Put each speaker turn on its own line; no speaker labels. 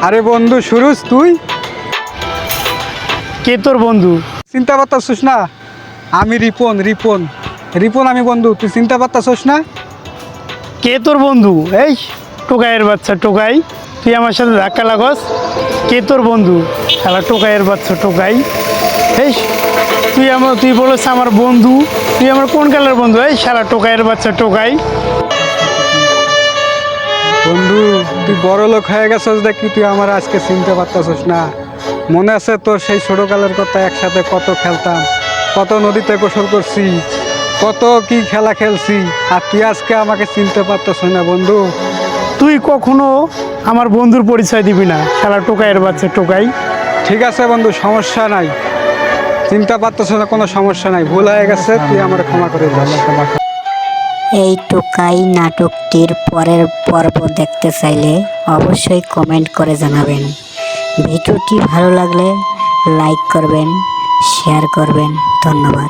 আরে বন্ধু সুরজ, তুই
কে তোর বন্ধু?
চিন্তা করতেছিস না? আমি রিপন রিপন রিপন আমি বন্ধু, তুই চিন্তা করতেছিস না?
কে তোর বন্ধু? এই টোকাইয়ের বাচ্চা টোকাই, তুই আমার সাথে ধাক্কা লাগস। কে তোর বন্ধু? শালা টোকাইয়ের বাচ্চা টোকাই। এই তুই বলেছ আমার বন্ধু, তুই আমার কোন কালের বন্ধু? এই শালা টোকাইয়ের বাচ্চা টোকাই।
বন্ধু, তুই বড় লোক হয়ে গেছিস দেখি তুই আমার আজকে চিনতে পারতেছিস না। মনে আছে তোর সেই ছোটকালের কথা? একসাথে কত খেলতাম, কত নদীতে গোসল করছি, কত কি খেলা খেলছি, আর তুই আজকে আমাকে চিনতে পারতেছিস না বন্ধু।
তুই কখনো আমার বন্ধুর পরিচয় দিবি না, শালা টোকাইয়ের বাচ্চা টোকাই।
ঠিক আছে বন্ধু, সমস্যা নাই, চিন্তা পারতেছিস না, কোনো সমস্যা নাই, ভুল হয়ে গেছে, তুই আমার ক্ষমা করে দিস।
এই টোকাই নাটকটির পরের পর্ব দেখতে চাইলে অবশ্যই কমেন্ট করে জানাবেন। ভিডিওটি ভালো লাগলে লাইক করবেন, শেয়ার করবেন। ধন্যবাদ।